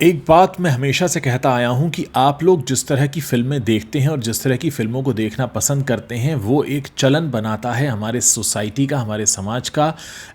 एक बात मैं हमेशा से कहता आया हूँ कि आप लोग जिस तरह की फ़िल्में देखते हैं और जिस तरह की फ़िल्मों को देखना पसंद करते हैं वो एक चलन बनाता है हमारे सोसाइटी का, हमारे समाज का।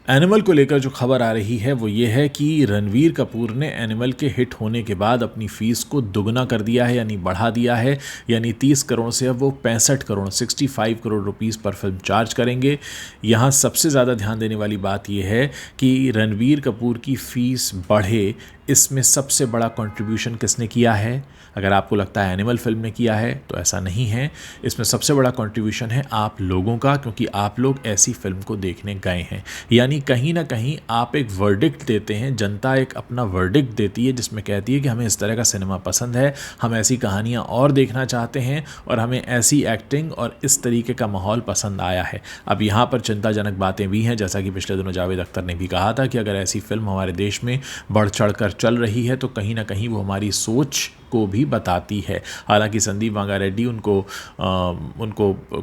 एनिमल को लेकर जो खबर आ रही है वो ये है कि रणवीर कपूर ने एनिमल के हिट होने के बाद अपनी फ़ीस को दुगना कर दिया है, यानी बढ़ा दिया है। यानी 30 करोड़ से अब वो 65 करोड़ 65 करोड़ रुपीज़ पर फिल्म चार्ज करेंगे। यहाँ सबसे ज़्यादा ध्यान देने वाली बात यह है कि रणवीर कपूर की फ़ीस बढ़े, इसमें सबसे बड़ा कंट्रीब्यूशन किसने किया है? अगर आपको लगता है एनिमल फिल्म ने किया है तो ऐसा नहीं है। इसमें सबसे बड़ा कंट्रीब्यूशन है आप लोगों का, क्योंकि आप लोग ऐसी फिल्म को देखने गए हैं। यानी कहीं ना कहीं आप एक वर्डिक्ट देते हैं, जनता एक अपना वर्डिक्ट देती है जिसमें कहती है कि हमें इस तरह का सिनेमा पसंद है, हम ऐसी कहानियाँ और देखना चाहते हैं और हमें ऐसी एक्टिंग और इस तरीके का माहौल पसंद आया है। अब यहाँ पर चिंताजनक बातें भी हैं, जैसा कि पिछले दिनों जावेद अख्तर ने भी कहा था कि अगर ऐसी फिल्म हमारे देश में बढ़ चढ़ कर चल रही है तो कहीं ना कहीं वो हमारी सोच को भी बताती है। हालांकि संदीप वांगा रेड्डी उनको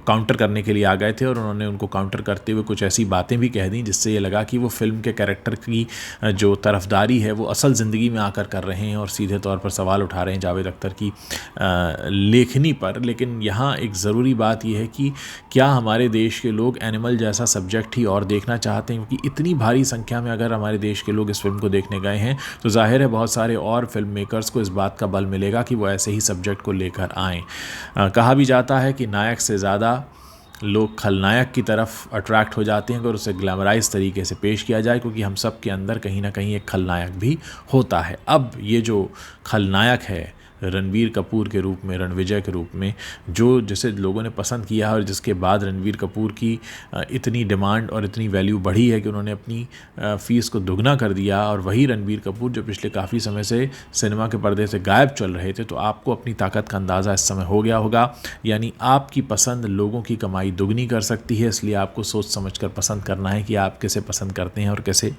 काउंटर करने के लिए आ गए थे और उन्होंने उनको काउंटर करते हुए कुछ ऐसी बातें भी कह दी जिससे ये लगा कि वो फिल्म के कैरेक्टर की जो तरफदारी है वो असल ज़िंदगी में आकर कर रहे हैं और सीधे तौर पर सवाल उठा रहे हैं जावेद अख्तर की लेखनी पर। लेकिन यहाँ एक ज़रूरी बात यह है कि क्या हमारे देश के लोग एनिमल जैसा सब्जेक्ट ही और देखना चाहते हैं? क्योंकि इतनी भारी संख्या में अगर हमारे देश के लोग इस फिल्म को देखने गए हैं तो जाहिर है बहुत सारे और फिल्म मेकर्स को इस बात का बल मिलेगा कि वो ऐसे ही सब्जेक्ट को लेकर आएँ। कहा भी जाता है कि नायक से ज़्यादा लोग खलनायक की तरफ अट्रैक्ट हो जाते हैं अगर उसे ग्लैमराइज तरीके से पेश किया जाए, क्योंकि हम सब के अंदर कहीं ना कहीं एक खलनायक भी होता है। अब ये जो खलनायक है रणवीर कपूर के रूप में, रणविजय के रूप में, जो जिसे लोगों ने पसंद किया और जिसके बाद रणवीर कपूर की इतनी डिमांड और इतनी वैल्यू बढ़ी है कि उन्होंने अपनी फ़ीस को दुगना कर दिया, और वही रणवीर कपूर जो पिछले काफ़ी समय से सिनेमा के पर्दे से गायब चल रहे थे, तो आपको अपनी ताकत का अंदाज़ा इस समय हो गया होगा। यानी आपकी पसंद लोगों की कमाई दुगनी कर सकती है, इसलिए आपको सोच समझ कर पसंद करना है कि आप किसे पसंद करते हैं और किसे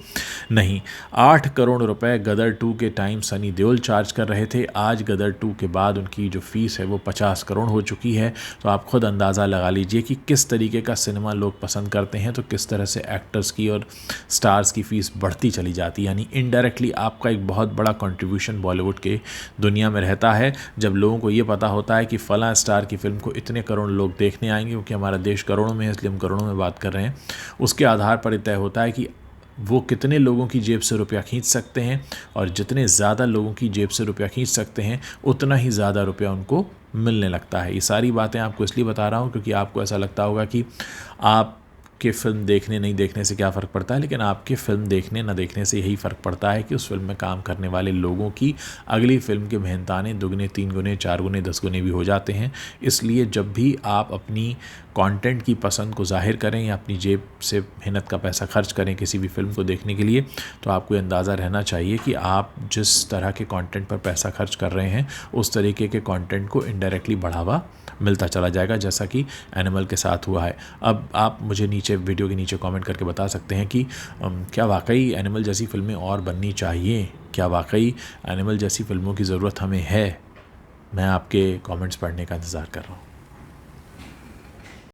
नहीं। 8 करोड़ रुपए गदर 2 के टाइम सनी देओल चार्ज कर रहे थे। आज गदर 2 के बाद उनकी जो फ़ीस है वो 50 करोड़ हो चुकी है। तो आप खुद अंदाज़ा लगा लीजिए कि किस तरीके का सिनेमा लोग पसंद करते हैं, तो किस तरह से एक्टर्स की और स्टार्स की फ़ीस बढ़ती चली जाती है। यानी इनडायरेक्टली आपका एक बहुत बड़ा कंट्रीब्यूशन बॉलीवुड के दुनिया में रहता है। जब लोगों को ये पता होता है कि फ़लाँ स्टार की फ़िल्म को इतने करोड़ लोग देखने आएंगे, क्योंकि हमारा देश करोड़ों में है इसलिए हम करोड़ों में बात कर रहे हैं, उसके आधार पर तय होता है कि वो कितने लोगों की जेब से रुपया खींच सकते हैं, और जितने ज़्यादा लोगों की जेब से रुपया खींच सकते हैं उतना ही ज़्यादा रुपया उनको मिलने लगता है। ये सारी बातें आपको इसलिए बता रहा हूँ क्योंकि आपको ऐसा लगता होगा कि आप कि फ़िल्म देखने नहीं देखने से क्या फ़र्क पड़ता है, लेकिन आपके फ़िल्म देखने ना देखने से यही फ़र्क पड़ता है कि उस फिल्म में काम करने वाले लोगों की अगली फ़िल्म के मेहनताने दुगने, 3 गुने, 4 गुने, 10 गुने भी हो जाते हैं। इसलिए जब भी आप अपनी कंटेंट की पसंद को ज़ाहिर करें या अपनी जेब से मेहनत का पैसा खर्च करें किसी भी फ़िल्म को देखने के लिए, तो आपको अंदाज़ा रहना चाहिए कि आप जिस तरह के कंटेंट पर पैसा खर्च कर रहे हैं उस तरीके के कंटेंट को इनडायरेक्टली बढ़ावा मिलता चला जाएगा, जैसा कि एनिमल के साथ हुआ है। अब आप मुझे नीचे वीडियो के नीचे कमेंट करके बता सकते हैं कि क्या वाकई एनिमल जैसी फ़िल्में और बननी चाहिए? क्या वाकई एनिमल जैसी फ़िल्मों की ज़रूरत हमें है? मैं आपके कमेंट्स पढ़ने का इंतज़ार कर रहा हूँ।